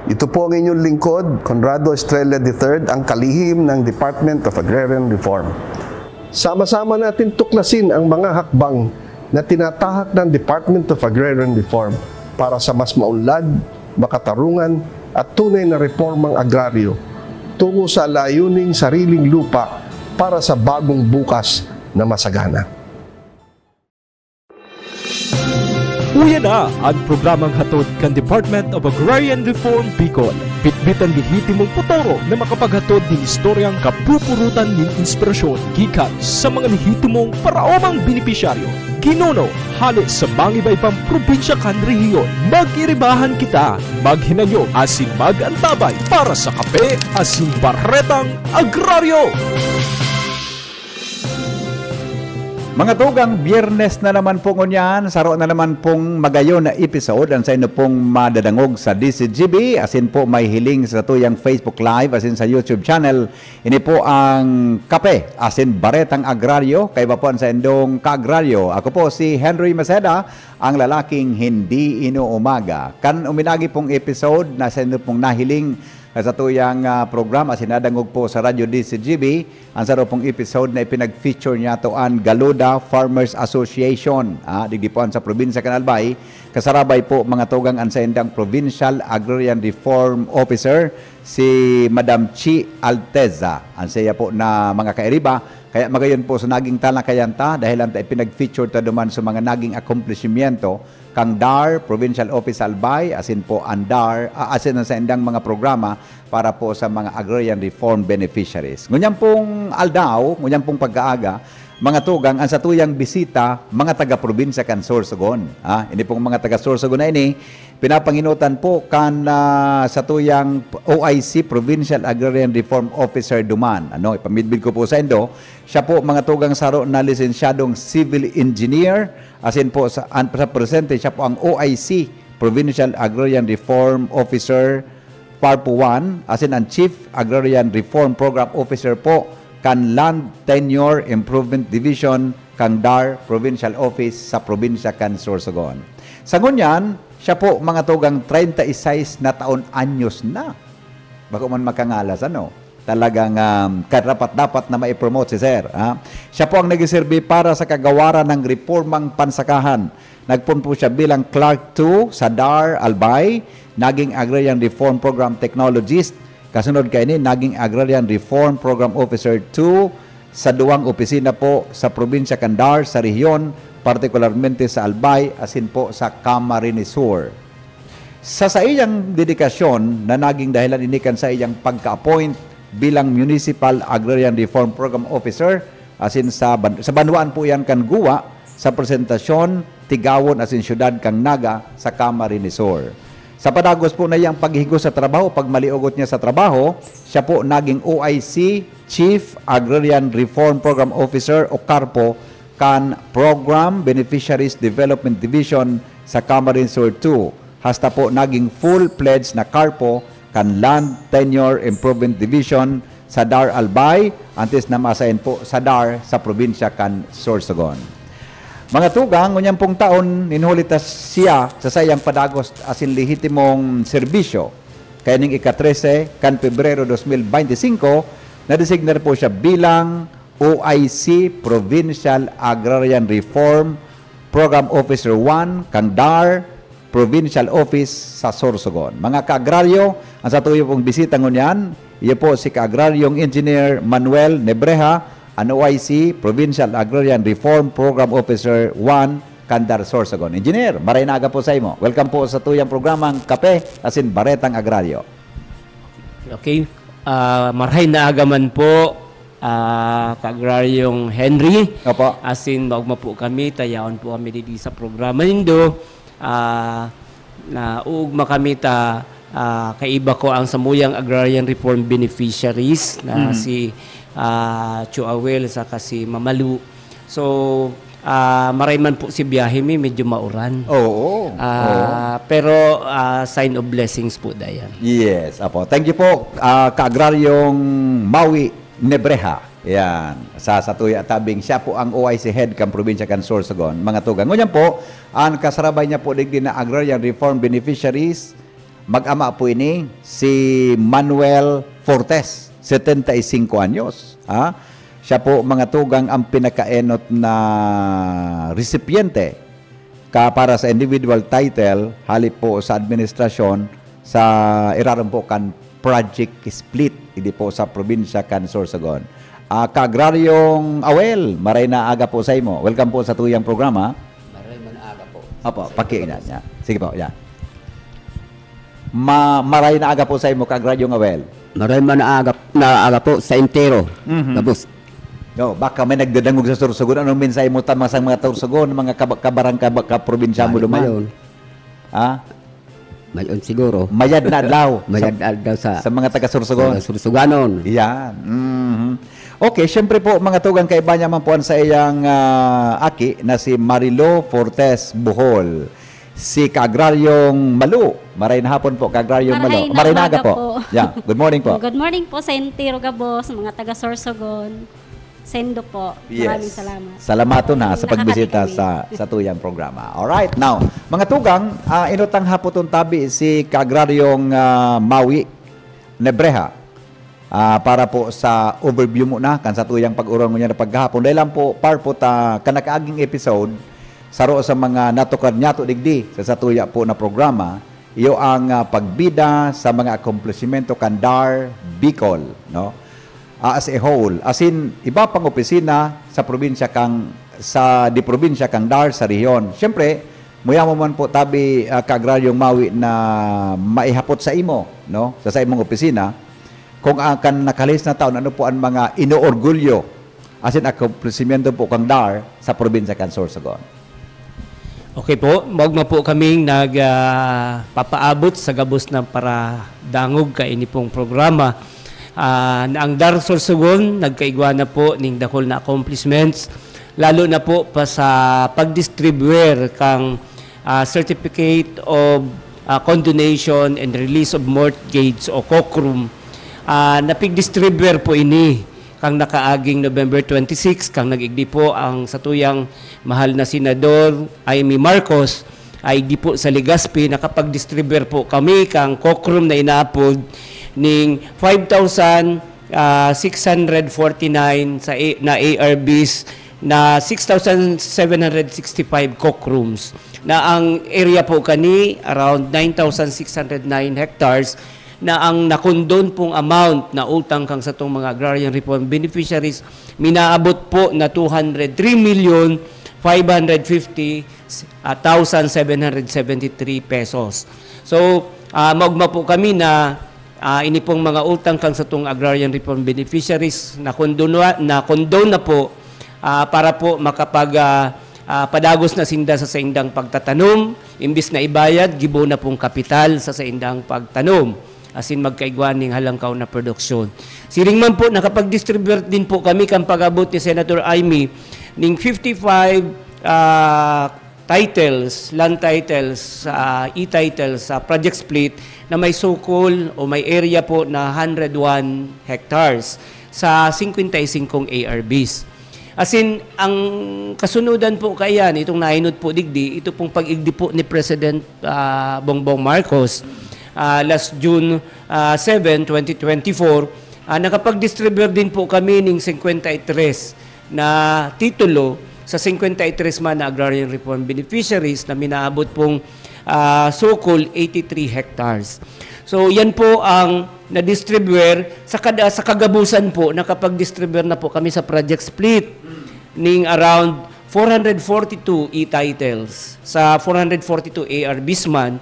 Ito po ang inyong lingkod, Conrado Estrella III, ang kalihim ng Department of Agrarian Reform. Sama-sama natin tuklasin ang mga hakbang na tinatahak ng Department of Agrarian Reform para sa mas maunlad, makatarungan at tunay na reformang agraryo tungo sa layuning sariling lupa para sa bagong bukas na masagana. Uya na ang programang hatod kan Department of Agrarian Reform Bicol. Bitbitan lihitimong potoro na makapaghatod ng istoryang kapupurutan ng inspirasyon gikan sa mga lihitimong paraomang benepisyaryo. Kinuno, halos sa mangibaybang probinsya kan rehiyon. Mag-iribahan kita, maghinanyo asin mag-antabay para sa kape asin baretang agraryo. Mga tugang, Biyernes na naman po ngunyan, saro na naman pong magayon na episode ang sa inyo pong madadangog sa DCGB, asin po may hiling sa tuyang Facebook Live, asin sa YouTube channel. Ini po ang kape, asin baretang agraryo, kay ba po sa indong kaagraryo. Ako po si Henry Maceda, ang lalaking hindi inuumaga. Kan uminagi pong episode na sa inyo pong nahiling sa tuyang programa, sinadangog po sa Radyo DCGB, ang saro pong episode na ipinag-feature niya to ang Galuda Farmers Association, digdipuan sa probinsya Canalbay. Kasarabay po mga tugang ang sa indang Provincial Agrarian Reform Officer, si Madam Chi Alteza. Ang saya po na mga kairiba, kaya magayon po sa naging talakayanta dahil ang ipinag-feature ta duman sa mga naging accomplishmento kang DAR, Provincial Office Albay, asin po ang DAR, asin sa indang mga programa para po sa mga agrarian reform beneficiaries. Ngunyan pong aldaw, ngunyan pong pagkaaga, mga tugang, ang sa tuyang bisita, mga taga-probinsya kan Sorsogon. Ini pong mga taga-Sorsogon na ini, pinapanginutan po kan sa tuyang OIC, Provincial Agrarian Reform Officer Duman. Ipamidbid ko po sa indo. Siya po mga tugang saro na lisensyadong civil engineer, asin po sa presente, siya po ang OIC, Provincial Agrarian Reform Officer Parpo 1, asin ang Chief Agrarian Reform Program Officer po kan Land Tenure Improvement Division kang DAR Provincial Office sa probinsya kan Sorsogon. Sa ngunyan, siya po mga tugang 36 na taon anyos na. Bako man makangalas, talagang karapat-dapat na maipromote si Sir. Siya po ang nag-serve para sa kagawaran ng reformang pansakahan. Nagpun po siya bilang Clerk 2 sa DAR Albay, naging Agrarian Reform Program Technologist. Kasunod kay ini, naging Agrarian Reform Program Officer 2 sa duwang opisina po sa probinsya kan DAR sa rehiyon, partikularmente sa Albay, asin po sa Camarines Sur. Sa iyang dedikasyon na naging dahilan inikan sa iyang pagka-appoint bilang Municipal Agrarian Reform Program Officer, asin sa Banwaan po yan kan Guwa, sa presentasyon, Tigawon asin syudad kang Naga sa Camarines Sur. Sa padagos po na iyang paghigos sa trabaho, pag maliugot niya sa trabaho, siya po naging OIC, Chief Agrarian Reform Program Officer o CARPO, kan Program Beneficiaries Development Division sa Camarines Sur 2. Hasta po naging full-pledged na CARPO kan Land Tenure Improvement Division sa DAR Albay, antes na masayin po sa DAR sa probinsya kan Sorsogon. Mga tugang, ngunyang pong taon, ninhulitas siya sa sayang padagos asin lehitimong serbisyo. Kaya ning ika-13 kan Pebrero 2025, na-designer po siya bilang OIC Provincial Agrarian Reform Program Officer 1 kang DAR Provincial Office sa Sorsogon. Mga kaagraryo, ang sa tuyo pong bisita ngunyan, iyo po si kaagraryong Engineer Manuel Nebreha, ang OIC Provincial Agrarian Reform Program Officer 1 Kandar Sorsogon. Engineer, maray naga po sa imo. Welcome po sa tuyang programang Kape asin Baretang Agraryo. Okay, maray naaga man po kaagraryong Henry. Opo. Asin magma po kami, tayaon po kami dito sa programa nindo. Na ugma kami kaiba ko ang samuyang Agrarian Reform Beneficiaries na si Chuawel sa kasi Mamalu. So, maray man po si biyahe medyo mauran. Oo. Pero sign of blessings po dayan. Yes, apo. Thank you po, kaagraryong Maui Nebreha. Yan. Sa Tuya Tabing, siya po ang OIC head kan probinsya kan Sorsogon. Mga tugang. Ngunyan po, ang kasarabay niya po digdi na Agrarian Reform Beneficiaries, Mag-ama po ini si Manuel Fortes, 75 anyos. Siya po mga tugang ang pinakaenot na recipiente para sa individual title halip po sa administrasyon sa iraron po kan project split hindi po sa probinsya kan Sorsogon. Kaagraryong Awel, maray na aga po sa imo. Welcome po sa tuyang programa. Maray man aga po. Opo, pakiingnan niya. Sige po, yan. Maray na aga po sa imo, kaagraryong Awel. Maray man aga po sa entero. Tapos Yo, baka may nagdadangog sa Sorsogon. Anong minsay mo tama sa mga Sorsogon, mga kabarang probinsya mo duman? Mayon siguro. Mayad na adlaw. Mayad daw sa mga taga Sorsogon. Sursuganon. Yan. Okay, syempre po mga tugang kaiba niya man po sa iyang aki na si Marilo Fortes Bohol. Si Kaagraryong Malu. Maray na hapon po, Kaagraryong Malu. Maray na aga po. Yeah. Good morning po. Good morning po sa Entero Gabos, mga taga Sorsogon. Sendo po. Maraming salamat. Salamaton ha sa pagbisita Nakakati sa tuyang programa. Alright, now, mga tugang, inutang hapon tabi si Kaagraryong Maui Nebreha para po sa overview mo na kan sa tuyang pag-urong niya na paghapon. Dahil lang po, par po kanakaaging episode saro sa mga natukad niya to digdi sa tuya po na programa, iyo ang pagbida sa mga accomplishmento kan DAR Bicol, no? As a whole, as in iba pang opisina sa probinsya kang probinsya kang DAR sa rehiyon. Siyempre, muya mo man po tabi Kaagraryong Maui na maihapot sa imo, no? Sa imong opisina kung kan nakalis na taon ano po ang mga inoorgulyo as in accomplishmento po kang DAR sa probinsya kang Sorsogon. Okay po, magma po kaming nagpapaabot sa gabos na para dangog kaini pong programa. Na ang DAR Sorsogon nagkaigwa na po ning dakol na accomplishments lalo na po pa sa pagdistribuer kang certificate of condonation and release of mortgage o COCRUM. Napig-distribuer po ini kang nakaaging November 26 kang nag-igdi po ang satuyang mahal na senador Amy Marcos ay di po sa Legazpi nakapag-distribuer po kami kang COCRUM na inaapod ning 5,649 na ARBs na 6,765 COCRUMs na ang area po kani around 9,609 hectares na ang nakondon pong amount na utang kang sa itong mga agrarian reform beneficiaries minaabot po na 203,550,773 pesos. So, magma po kami na ini pong mga utang kang sa itong agrarian reform beneficiaries na condone na po para po padagos na sinda sa indang pagtatanom, imbis na ibayad, gibo na pong kapital sa indang pagtanom. As in magkaigwan ning halangkaw na produksyon. Siring man po, nakapag-distribute din po kami kang pag-abot ni Senator Amy ning 55 titles, land titles, e-titles sa project split na may sukol o may area po na 101 hectares sa 55 ARBs. As in, ang kasunudan po kayan, itong nainod po digdi, ito pong pag-igdi po ni President Bongbong Marcos last June 7, 2024, nakapag-distribute din po kami ng 53 na titulo sa 53 man na agrarian reform beneficiaries na minaabot pong sukol 83 hectares. So yan po ang na-distribuer sa kagabusan po, nakapag-distribuer na po kami sa project split ning around 442 e-titles sa 442 ARBs man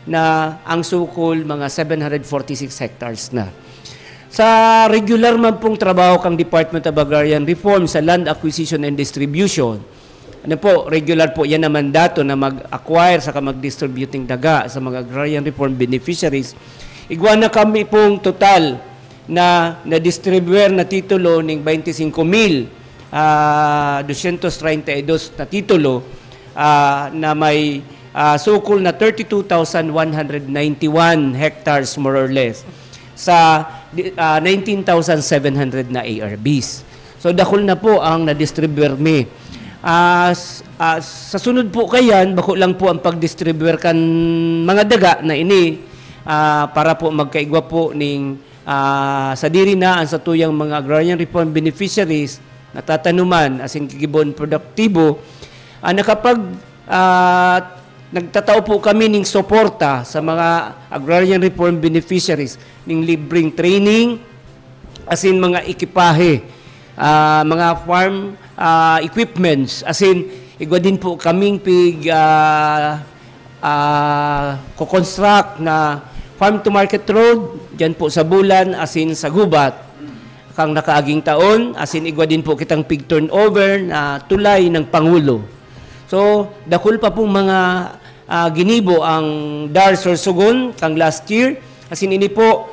na ang sukol mga 746 hectares na. Sa regular man pong trabaho kang Department of Agrarian Reform sa land acquisition and distribution, ano po, regular po yan na mandato na mag-acquire sa mag-distributing daga sa mga agrarian reform beneficiaries. Igwa na kami pong total na na-distribuer na titulo ng 25,232 na titulo na may sukol na 32,191 hectares more or less sa 19,700 na ARBs. So dakol na po ang na-distribuer mi. Sa sunod po kayan, bako lang po ang pag-distribuer kan mga daga na ini para po magkaigwa po ning sa diri na ang sa tuyang mga agrarian reform beneficiaries natatanuman asin kigibon produktibo nakapag nagtatao po kami ning suporta sa mga agrarian reform beneficiaries ning libreng training asin mga ekipahe mga farm equipments asin igwa din po kaming ko-construct na farm to market road diyan po sa Bulan asin sa Gubat kang nakaaging taon asin igwa din po kitang pig turnover na tulay ng Pangulo. So dakul pa pong mga ginibo ang Dar Sorsogon kang last year asin ini po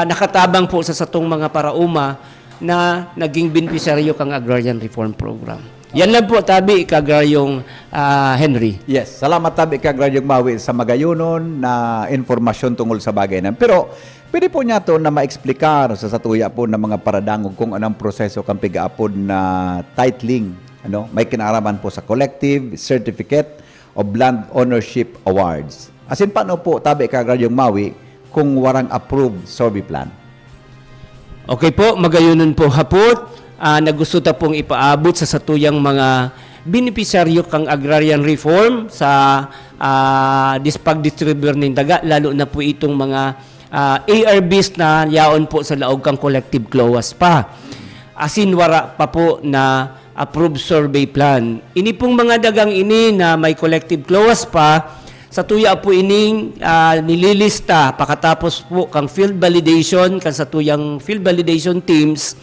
nakatabang po sa satong mga parauma na naging beneficiaryo kang agrarian reform program. Yan lang po tabi kagraryong Henry. Yes, salamat tabi kagraryong Mawi sa magayunon na informasyon tungkol sa bagay na. Pero pwede po niya to na ma-explicar sa satuya po ng mga paradangog kung anong proseso kang pigaapod na titling. May kinaraman po sa Collective Certificate of Land Ownership Awards. Asin paano po tabi kagraryong Mawi kung warang approved survey plan? Okay po, magayunon po hapot. Nagusto ta pong ipaabot sa satuyang mga beneficiaryo kang agrarian reform sa pag-distribute ng daga, lalo na po itong mga ARBs na yaon po sa laog kang collective CLOAS pa. Asin wara pa po na approved survey plan. Ini pong mga dagang ini na may collective CLOAS pa, sa tuya po ining nililista pakatapos po kang field validation, kang sa tuyang field validation teams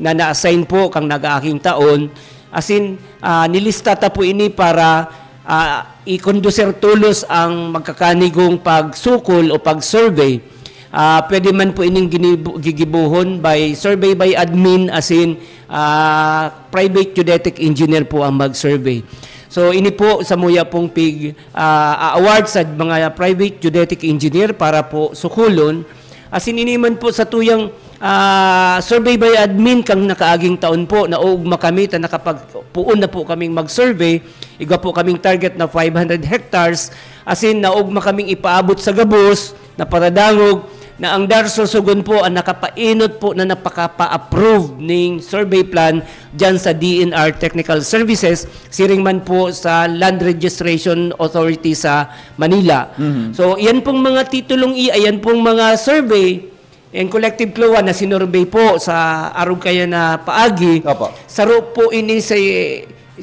na na-assign po kang nag-aaking taon. Asin, nilista ta po ini para i-conducer tulos ang magkakanigong pagsukol o pag-survey. Pwede man po ining gigibuhon by survey by admin asin private geodetic engineer po ang mag-survey. So ini po sa muya pong award sa mga private geodetic engineer para po sukulon. Asin ini man po sa tuyang survey by admin kang nakaaging taon po na ugma kami ta nakapagpuon na po kaming mag-survey, igwa po kaming target na 500 hectares asin naugma kaming ipaabot sa gabos na paradangog na ang Dar Sorsogon po ang nakapainot po na napaka-approve ning survey plan dyan sa DNR Technical Services, siring man po sa Land Registration Authority sa Manila. So yan pong mga titulong ayan pong mga survey and collective CLOA na sinurvey po sa arog kaya na paagi. Saro po ini sa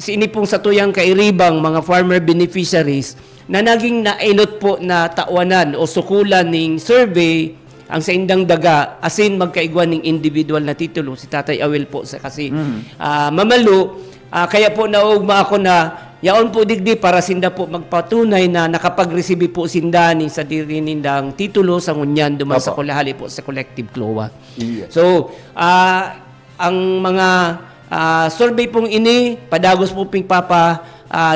ini pong satuyang kairibang mga farmer beneficiaries na naging nainot po na tawanan o sukulan ning survey ang sa indang daga asin magkaigwan ning individual na titulo si Tatay Awel po sa kasi mamalo kaya po naugma ako na yaon po digdi para sinda po magpatunay na nakapag-receive po sinda ni sa diri nindang titulo sa ngunyan duman sa kulahali po sa collective CLOA. So ang mga survey pong ini padagos po ping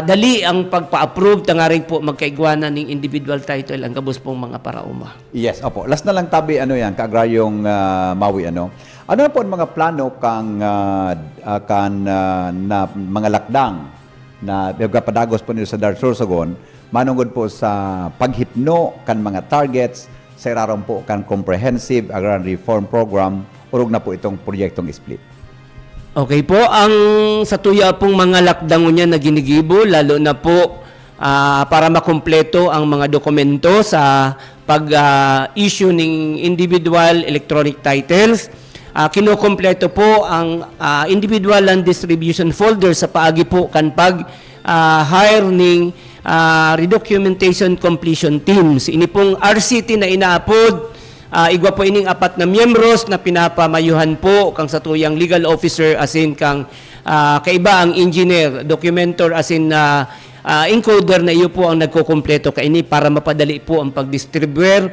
dali ang pagpa-approve tangaring po magkaigwana ning individual title ang gabos pong mga parauma. Yes, opo. Last na lang tabi yan kaagraryong Mawi Ano na po ang mga plano kang na mga lakdang na padagos po niyo sa Dar Sorsogon manungod po sa paghipno kan mga targets sa iraron po kan comprehensive agrarian reform program urog na po itong proyektong split. Okay po, ang sa tuya pong mga lakdang niya na ginigibo, lalo na po para makumpleto ang mga dokumento sa pag-issue ng individual electronic titles. Kinukompleto po ang individual land distribution folder sa paagi po kan pag-hire ng redocumentation completion teams. Ini pong RCT na inaapod, igwa po ining 4 na miyembros na pinapamayuhan po kang sa tuyang legal officer asin kang kaiba ang engineer, documentor asin encoder na iyo po ang nagkukumpleto kaini para mapadali po ang pag-distribuer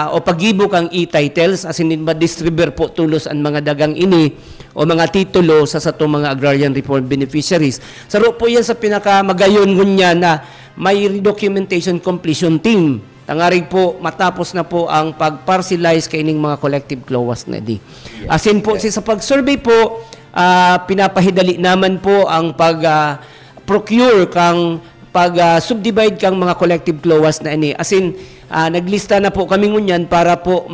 o paggibo kang e-titles asin ma-distribuer po tulos ang mga dagang ini o mga titulo sa satong mga agrarian reform beneficiaries. Saro po yan sa pinakamagayon ngunya na may documentation completion team. Tangarig po, matapos na po ang pag-parcelize kaining mga collective CLOAS na di. Asin po, sa pag-survey po, pinapahidali naman po ang pag-procure kang subdivide kang mga collective clause na ini. As in, naglista na po kami ngunyan para po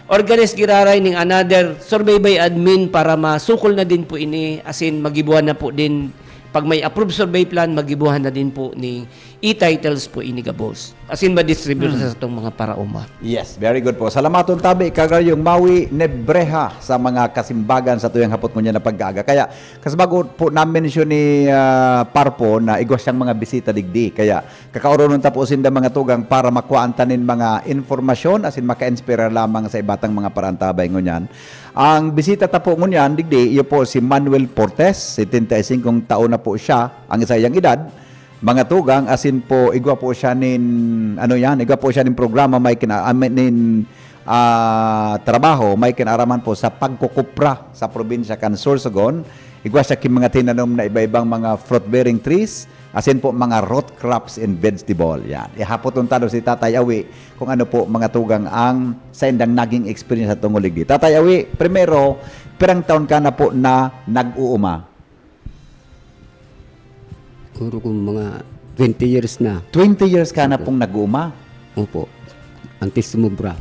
organize giraray ning another survey by admin para masukol na din po ini. As in, magibuhan na po din. Pag may approved survey plan, magibuhan na din po ni e-titles po ini gabos. As in, ma-distribute sa itong mga parauma. Yes, very good po. Salamaton tabi, kagaryong Maui Nebreha sa mga kasimbagan sa tuyang hapot mo niya na pag-aaga. Kaya, kasbago po na-mention ni Parpo na igwas siyang mga bisita digdi. Kaya, kakauronon tapusin na mga tugang para makuantanin mga informasyon, as in maka-inspira lamang sa ibatang mga parantabay ngunyan. Ang bisita tapo ngunyan, digdi, iyo po si Manuel Portes, 75 taon na po siya, ang isa yang edad. Mga tugang, asin po, igwa po siya igwa po siya nin programa, may trabaho, may kinaraman po sa pagkukupra sa probinsya kan Sorsogon. Igwa siya kin mga tinanom na iba-ibang mga fruit-bearing trees, asin po mga root crops and vegetable. Yan. Ihapot ang talo si Tatay Awi kung ano po mga tugang ang sa indang naging experience sa tungulig di. Tatay Awi, primero, pirang taon ka na po na nag-uuma? Siguro kung mga 20 years na. 20 years ka na pong nag-uuma? Opo. Antes sumubra.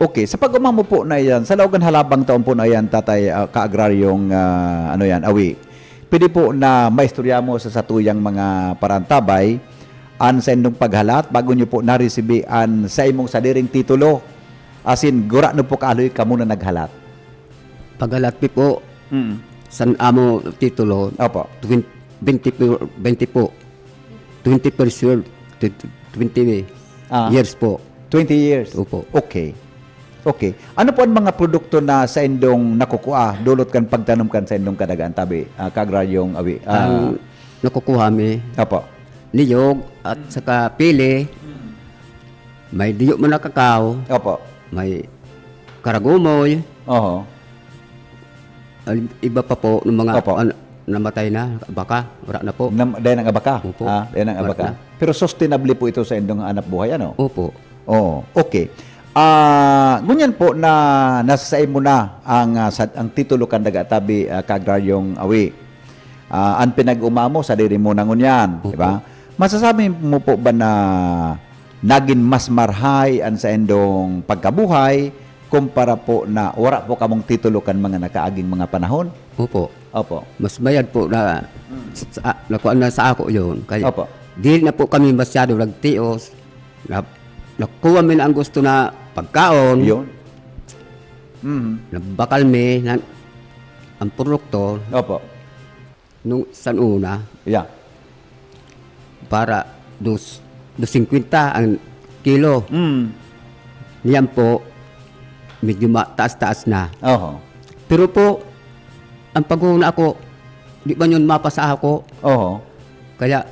Okay, sa pag-uma mo po na yan, sa laugan halabang taon po na yan, Tatay, kaagraryong Awi, pwede po na maistorya mo sa satuyang mga parantabay an sa indong paghalat bago nyo po na-receive an sa imong sadiring titulo. As in, gura no po kaaloy ka muna naghalat. Paghalat po, san amo titulo, Opo. 20 po. 20 years. 20 years po. 20 years? Opo. Okay. Okay. Ano po ang mga produkto na sa indong nakukuha, dulot kan pagtanom kan sa indong kadagaan tabi, kagraryong Awi? Ang nakukuha mi, Opo. niyog at saka pili. May niyog mo na kakao. Opo. May karagumoy. Oho. Iba pa po ng mga Opo. namatay na baka, wala na po. Dahil ang abaka? Opo. Dahil ang abaka. Pero sustainable po ito sa indong anak buhay, ano? Opo. Oo. Okay. Ngunyan po na nasasain mo na ang titulo kan dagatabi kagraryong Awi. Ang pinag-uma mo sa diri mo na ngunyan, di ba? Masasabi mo po ba na naging mas marhay ang sa indong pagkabuhay kumpara po na wala po kamong titulo kan mga nakaaging mga panahon? Opo. Opo. Mas bayad po na nakuha na sa ako yun. Kaya Opo. di na po kami masyado nagtios. Nakuha mi na ang gusto na pagkaon. Yun. Nabakal mi na ang produkto Opo. nung san una Yeah. para 2.50 ang kilo. Niyan po medyo taas-taas na. Oho. Pero po ang pag-una ako, di ba yun mapasa ako? Oho. Kaya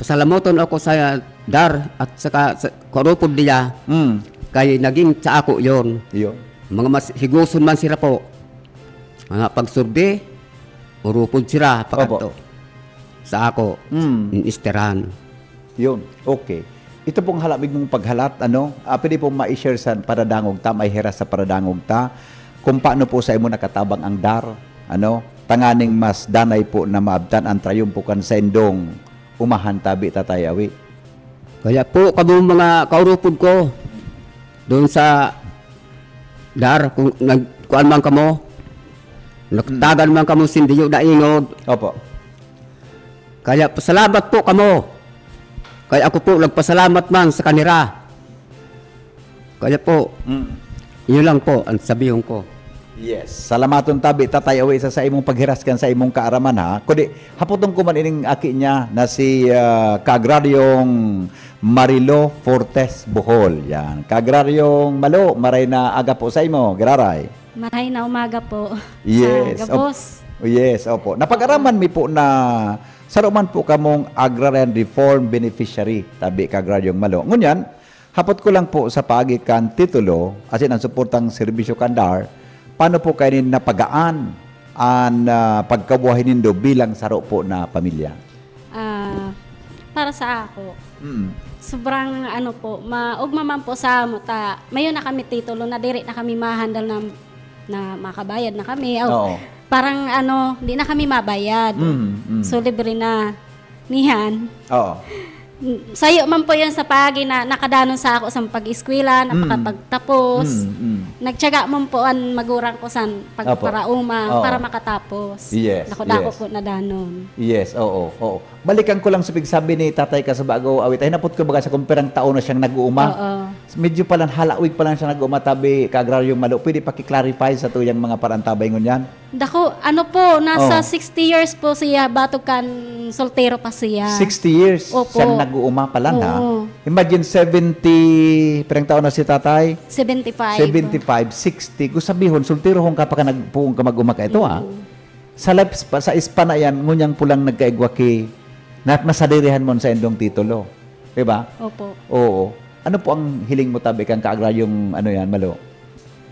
pasalamoton ako sa dar at saka sa korupod niya. Kaya naging sa ako yon. Yun. Mga mas higuson man sila po. Mga pagsurbe, urupod sila pagkanto. Sa ako, isteran. Yun. Okay. Ito pong halabig mong paghalat, pwede pong ma-share sa paradangog ta, may heras sa paradangog ta, kung paano po sa imo nakatabang ang dar, tanganing mas danay po na maabtan ang trayumpo kan sendong umahan tabi Tatay Awi. Kaya po kamo mga kaurupod ko doon sa dar kung nagkuan man kamo, nagtagan man kamo sindiyo na ingod. Opo. Kaya pasalamat po kamo. Kaya ako po nagpasalamat man sa kanila. Kaya po, yun lang po ang sabihin ko. Yes. Salamaton tabi Tatay Awi sa imong paghiraskan sa imong kaaraman ha. Kundi hapotong ko man ining aki niya na si Kagraryong Marilo Fortes Bohol. Yan. Kagraryong Malo, maray na aga po sa imo, giraray. Maray na umaga po. Yes. Sa Gabos. Yes, opo. Napag-araman mi po na saruman po kamong Agrarian Reform Beneficiary tabi Kagraryong Malo. Ngunyan, hapot ko lang po sa paagikan titulo, asin ang suportang serbisyo kandar, paano po kayo napagaan ang pagkabuhay nindo bilang saro po na pamilya? Para sa ako, sobrang maugma man po sa muta. Mayon na kami titulo na diri na kami mahandal na makabayad na kami. Oo. Parang di na kami mabayad. So libre na. niyan. Oo. Sayo man po yan sa pagi na nakadanon sa ako sa pag-eskwela, napakapagtapos. Nagtiyaga man po ang magurang ko sa pagparauma Oo. para makatapos. Yes, Dako-dako yes. po na danon. Yes, oo, oo. Balikan ko lang sa pigsabi ni Tatay Kasabago awit. Ay napot ko baga sa kumperang taon na siyang nag-uuma. Oo. Medyo pa lang halawig pa lang siya nag-uuma tabi ka-agraryong malo. Pwede pa-clarify sa tuyang mga parantabay ngunyan. Dako, ano po, nasa Oo. 60 years po siya, batok kan soltero pa siya. 60 years Opo. siya nag-uuma pa lang ha. Oo. Imagine 70 perang taon na si Tatay. 75. 75, 60. Kung sabihon, sultiro hong kapag nagpuong ka mag-uma ka ito ha. Sa ispa na yan, ngunyang pulang nagkaigwa ki na masadirihan mo sa endong titulo. Diba? Opo. Oo. Ano po ang hiling mo tabi kang kaagraryong ano yan, malo?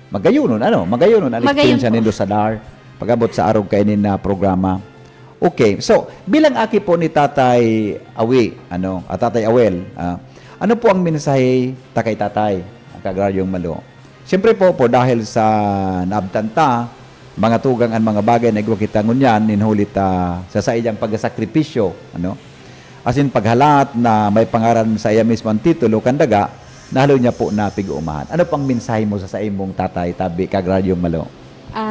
Magayunon, ano? Magayunon. Ang Magayon experience po. nindo sa DAR. Pagabot sa arog kainin na programa. Okay. So, bilang aki po ni Tatay Awi, Tatay Awel, ano po ang mensahe kay Tatay, ang kaagraryong malo? Siyempre po, dahil sa naabtanta, mga tugang ang mga bagay na igwa kita ngunyan, ninhulit sa iyang pagkasakripisyo, As in, paghalat na may pangaran sa iya mismo ang titulo, kandaga, nahalo niya po na pig-uumahan. Ano pang mensahe mo sa imong tatay, tabi, kaagraryong malo?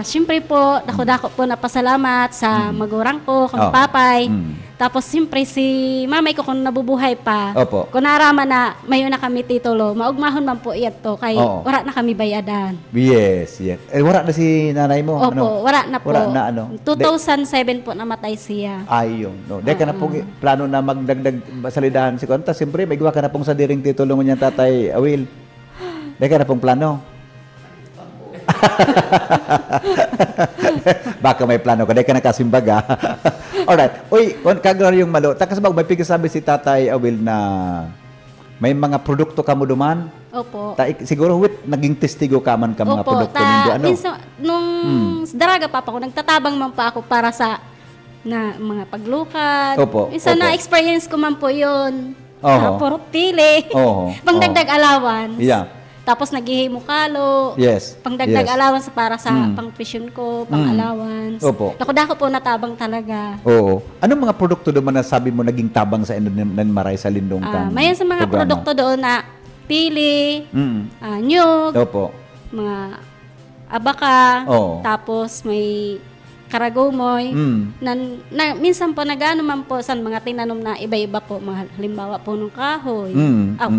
Siyempre po, dako-dako po napasalamat sa magurang ko, kung Oh. papay. Tapos siyempre si mamay ko kung nabubuhay pa. Opo. Kung naraman na mayon na kami titulo, maugmahon man po iyat to kay Oo. wala na kami bayadan. Yes, yes. Wala na si nanay mo? Opo, wala na po. Wala na 2007 po namatay siya. Ayun. No. Dahil ka na pong plano na magdagdag salidahan si Konta. Siyempre, may gawa ka na pong sa diring titulo mo niya, Tatay Awil. Dahil ka na pong plano. Baka may plano ka, dahil ka nakasimbaga. Alright. Uy, kaagraryong malo. Takasabag, may pigasabi si Tatay Awil na may mga produkto ka mo duman. Opo. Siguro, naging testigo ka man ka mga Opo, produkto nindo. Ano? minsan, nung daraga pa ako, nagtatabang man pa ako para sa na mga paglukad. Opo, Minsan opo. na-experience ko man po yun. Oho. Puro pili. Oho. Pangdagdag allowance. Yeah. Tapos naghihimo kalo. Yes. Pangdagdag Yes. allowance para sa pang-tuition ko, pang-allowance. Opo. Dako po natabang talaga. Oo. Anong mga produkto doon na sabi mo naging tabang sa ng maray sa lindong kang Mayan sa mga programa? produkto doon na pili, Mm. nyug, Opo. mga abaka, Oo. tapos may karagomoy. Minsan po nagano man po sa mga tinanom na iba-iba po, mga halimbawa punong kahoy,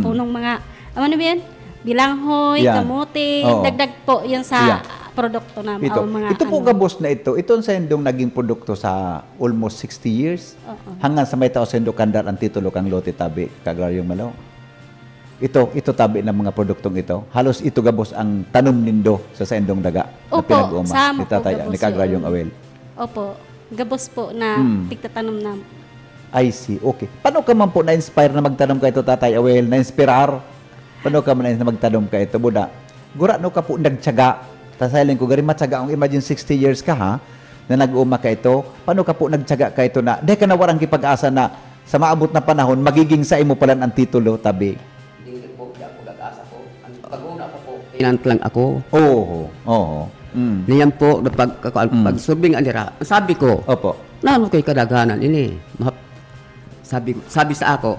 punong mga, ano ba yan? Bilanghoy, Yan. kamote, Oo. dagdag po yan sa produkto na mga Ito po gabos na ito sa endong naging produkto sa almost 60 years. Hanggang sa may tao sa endong kandar ang titulo kang lote tabi, kaagraryong malo. Ito tabi ng mga produktong ito. Halos ito gabos ang tanom nindo sa endong daga na Opo, pinag-uuma sama ni po Tatay gabos ni kaagraryong yun. Awel. Opo, gabos po na tigtatanom na. I see. Okay. Paano ka man po na-inspire na magtanom ka ito, Tatay Awel? Na-inspirar? Paano ka man na magtanom ka ito, Buda? Gura no ka po nagtyaga. Tasaylin ko, gari matyaga. Ang imagine 60 years ka, ha? Na nag-uuma ka ito. Paano ka po nagtyaga ka ito na, dahil ka na warang kipag-asa na sa maabot na panahon, magiging sa imo pala ang titulo, tabi? Hindi po, di ako nag-asa po. Ang pag-una ko po, pinant lang ako. Oo. Niyan po, pag-surbing anira, sabi ko, Opo. nano kay kadaganan ini. Sabi sa ako,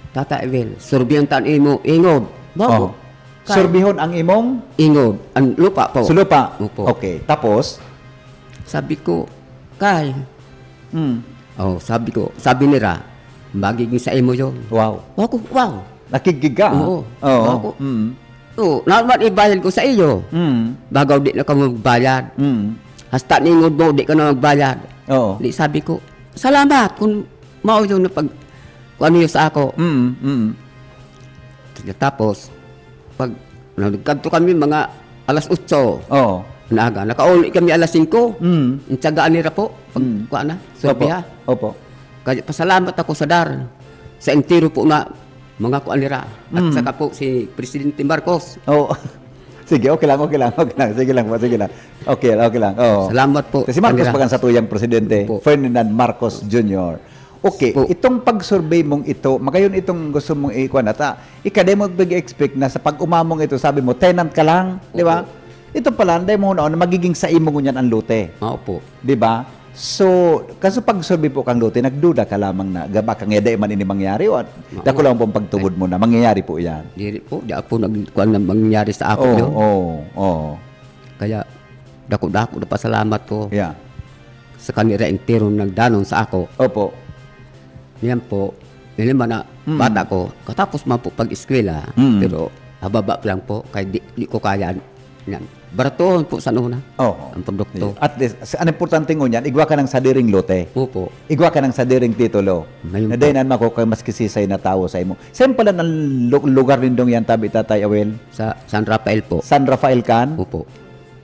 Tata Evel, surbihan tan imo, ingod. Bago. Surbihon ang imong Ingod, ang lupa po. sulupa. Opo. Okay. Tapos? Sabi ko, Kay, sabi nila, magiging sa imo yun. Wow. Wow. Nakigig ka? Oo. Oo. Oo, naman ibayad ko sa iyo. Bagaw di na ka magbayad. Hasta ningod mo, di ka na magbayad. Oo. Di sabi ko, salamat kung mao yung napag kung ano yung sa ako. Tapos, pag nagkanto kami mga alas 8, Oo. naaga, nakauli kami alas 5. Intsagaan nila po, pag kuha na, sorbiha. Opo. Kaya pasalamat ako sa DAR, sa entero po na mga kuha nila. At saka po si Presidente Marcos. Oo. Sige, okay lang. Sige lang. Okay lang. Oo. Salamat po. Si Marcos kanila. pagan sa tuyang presidente, Opo. Ferdinand Marcos Jr. Okay, Opo. itong pag-survey mong ito, magayon itong gusto mong ikuan ata, ikada mo mag-expect na sa pag-umamong ito, sabi mo, tenant ka lang, di ba? Ito pala, dahil mo na magiging sa imo ngunyan ang lute. Oo po. Di ba? So, kaso pag survey po kang lote, nagduda ka lamang na gaba kang yada man ini mangyari o at dako lang pong pagtubod mo na mangyayari po yan. Dili po, di ako nagkuhan na mangyari sa ako yun. Kaya, dako-dako na pasalamat ko Yeah. sa kanila entero nagdanon sa ako. Opo. Yan po, hindi man na bata ko, katapos man po pag-eskwela, pero hababa lang po, kaya di ko kaya yan. Baratuhon po sa una, ang produkto. At least, ang importante ngo niyan, igwa ka ng sadiring lote. Opo. Igwa ka ng sadiring titulo. Mayroon Na dahil mako kay mas kisisay na tao sa imo. Saan pala ng lugar nindong yan, tabi Tatay Awel? Sa San Rafael po. San Rafael kan? Opo.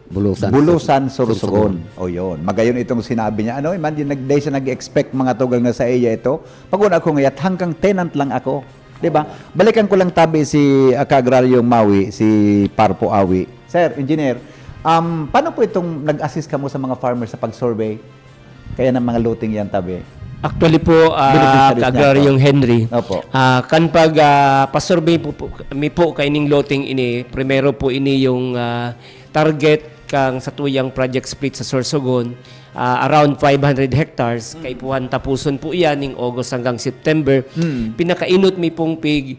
Bulusan. Bulusan, Sorsogon. O yun. Magayon itong sinabi niya. Ano, man, day siya nag-expect mga tugang na sa iya ito. Pag ako ngayat, hanggang tenant lang ako. Diba? Balikan ko lang tabi si Ka-Agraryong Maui, si Parpo Awi. Sir, engineer, paano po itong nag-assist ka mo sa mga farmers sa pag-survey? Kaya ng mga looting yan tabi? Actually po, Ka-Agraryong Henry, kan pag pa-survey po kami po kaining loting ini, primero po ini yung target kang sa tuyang project split sa Sorsogon, around 500 hectares, kay puhan tapuson po iyan ning August hanggang September. Pinakainot mi pong pig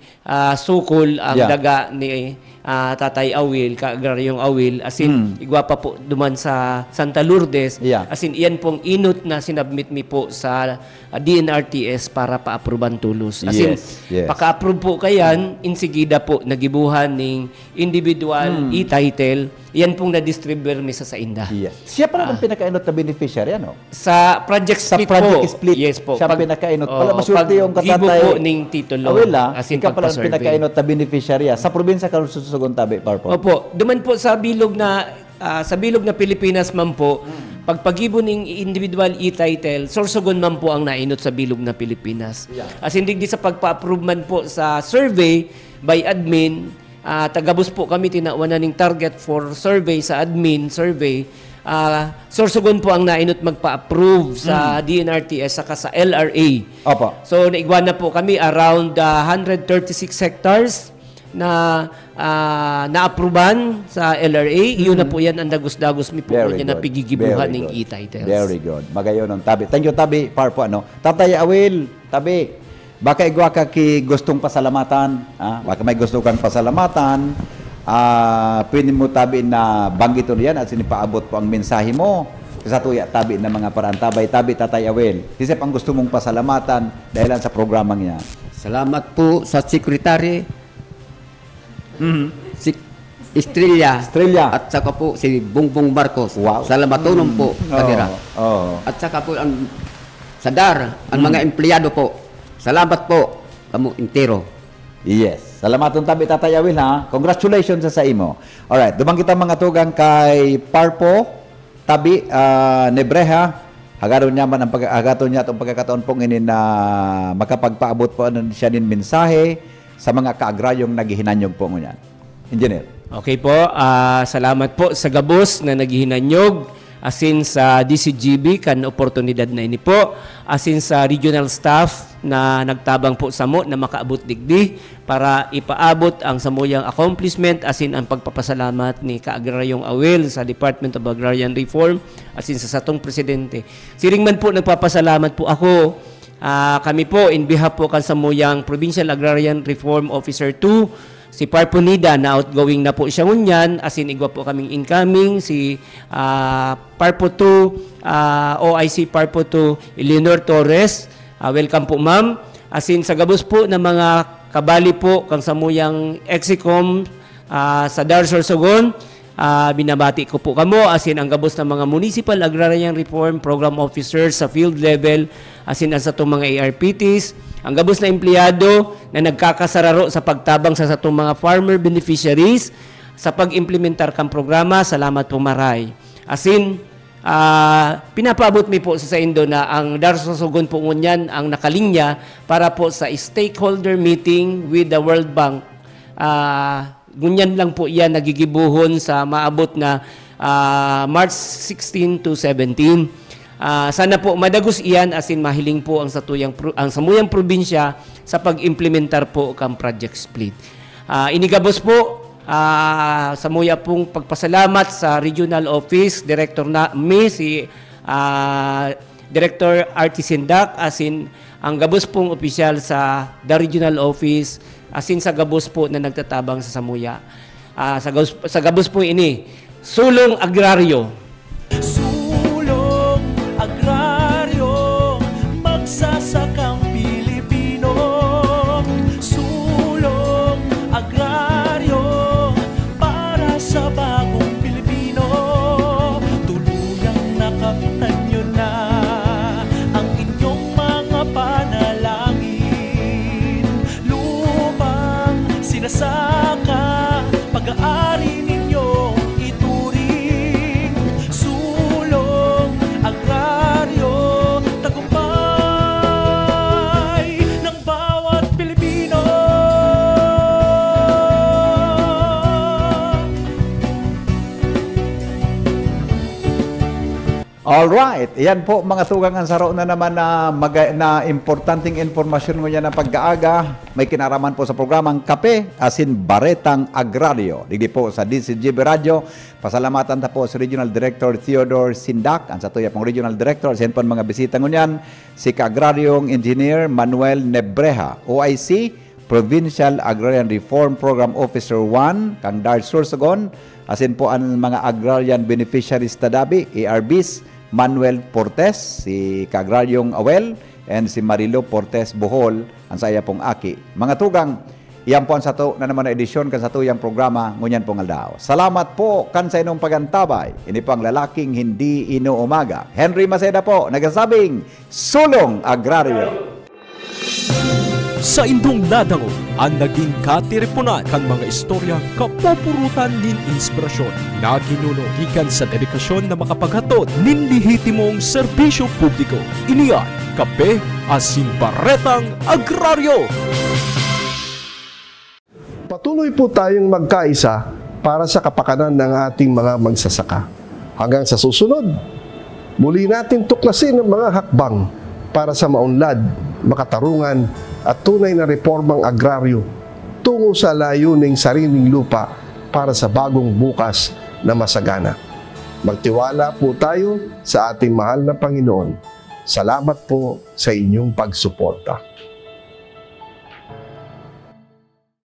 sukol ang daga ni Tatay Awil, Ka-Agraryong Awil, asin igwa pa po duman sa Santa Lourdes, asin iyan pong inot na sinabmit mi po sa DNRTS para pa-aproban tulos. Asin paka-approve po kayan, insigida po nagibuhan ning individual e-title, iyan pong na-distribute mi sa inda. Siya pala ang pinakainot na beneficiary, ano? Sa project split po. Split. Yes po. Siya pinakainot. Pala masulti yung katatay. Po ning titulo. Asin ka pala ang pinakainot na beneficiary. Sa probinsya ka susugon tabi, Parpo. Opo. Duman po sa bilog na Pilipinas man po, pagpagibo ning individual e-title, Sorsogon man po ang nainot sa bilog na Pilipinas. As hindi di sa pagpa-approve man po sa survey by admin, tagabos po kami tinawanan ning target for survey sa admin survey. Sorsogon po ang nainot magpa-approve sa DNRTS saka sa LRA. Opo. So naigwan na po kami around 136 hectares na na-approvean sa LRA. Iyon na po yan ang dagos-dagos mi po niya na pigigibuhan ng e-titles. Very good. Magayon ng tabi. Thank you, tabi. Parpo, ano? Tatay Awil, tabi. Baka igwa ka ki gustong pasalamatan. Baka may gusto kang pasalamatan. Pwede mo tabi na banggito yan at sinipaabot po ang mensahe mo sa tuya tabi na mga paraan. Tabi, Tatay Awil. Isip ang gusto mong pasalamatan dahil sa programang yan. Salamat po sa sekretary si Estrella at saka po si Bongbong Marcos. Salamat po kanila. At saka po ang sadar, ang mga empleyado po. Salamat po kamo entero. Yes. Salamat tabi Tatay Awil, ha. Congratulations sa imo. Alright, dumang kita mga tugang kay Parpo tabi Nebreha. Hagaton niya man ang hagaton niya itong pagkakataon pong ini na makapagpaabot po siya nin mensahe sa mga kaagrayong naghihinanyog po ngunyan. Engineer. Okay po, salamat po sa gabos na naghihinanyog, asin sa DCGB kan oportunidad na ini po, asin sa regional staff na nagtabang po sa mo na makaabot digdi para ipaabot ang samuyang accomplishment, asin ang pagpapasalamat ni Ka-Agraryong Awil sa Department of Agrarian Reform, asin sa satong presidente. Siring man po nagpapasalamat po ako. Kami po, in behalf po kan samuyang Provincial Agrarian Reform Officer 2, si Parpo Nida na outgoing na po siya ngunyan, asin igwa po kaming incoming, si Parpo 2, OIC Parpo 2, Eleanor Torres. Welcome po ma'am. Asin sa gabos po ng mga kabali po kang samuyang Exicom sa Dar Sorsogon, binabati ko po kamo, asin ang gabos ng mga Municipal Agrarian Reform Program Officers sa field level, asin ang sa itong mga ARPTs, ang gabos na empleyado na nagkakasararo sa pagtabang sa itong mga farmer beneficiaries sa pag-implementar kang programa. Salamat po maray. Asin, pinapaabot mi po sa Indo na ang Dar Sorsogon po ngunyan ang nakalinya para po sa stakeholder meeting with the World Bank. Ngunyan lang po iyan nagigibuhon sa maabot na March 16 to 17. Sana po madagos iyan asin mahiling po ang samuyang probinsya sa pag-implementar po kang project split. Inigabos po samuya pong pagpasalamat sa regional office director na si Director RT Sindak, as in ang gabos pong opisyal sa the regional office, as in sa gabos po na nagtatabang sa Samuya. Sa gabos po ini, sulong agraryo. Sulong agraryo, magsasakang Pilipino. Sulong agraryo, para sa bagong Pilipino. Tuluyang nakaptan nyo na ang inyong mga panalangin. Lupang sinasaka, pag-aari ninyong ituring. Sulong agraryo, tagumpay ng bawat Pilipino. Alright, yan po mga tugang saro na naman na importanteng informasyon mo yan na pag-aaga. May kinaraman po sa programang Kape, asin Baretang Agraryo. Digdi po sa DCGB Radio. Pasalamatan ta po si Regional Director Theodore Sindak, ang sa tuya pong Regional Director. Siyan po mga bisita ngunyan, si Ka-Agraryong Engineer Manuel Nebreja, OIC, Provincial Agrarian Reform Program Officer 1, Kang Dar Sursogon, asin po ang mga Agrarian Beneficiaries Tadabi, ARBs, Manuel Portes, si Ka-Agraryong Awel, and si Marilo Portes Bohol, ang saya pong aki. Mga tugang, iyan po ang sato na naman na edisyon kan sa tuyang programa, ngunyan pong aldaw. Salamat po kan sa inong pagantabay. Ini po ang lalaking hindi inuumaga. Henry Maceda po, nagsasabing, Sulong Agraryo. Sa indong nadangon, ang naging katiripunan kang mga istorya kapupurutan nin inspirasyon na ginuno gikan sa dedikasyon na makapaghatod nin lehitimong serbisyo publiko. Iniyan, Kape asin Baretang Agraryo. Patuloy po tayong magkaisa para sa kapakanan ng ating mga magsasaka. Hanggang sa susunod, muli natin tuklasin ang mga hakbang para sa maunlad, makatarungan at tunay na reformang agraryo tungo sa layuning sariling lupa para sa bagong bukas na masagana. Magtiwala po tayo sa ating mahal na Panginoon. Salamat po sa inyong pagsuporta.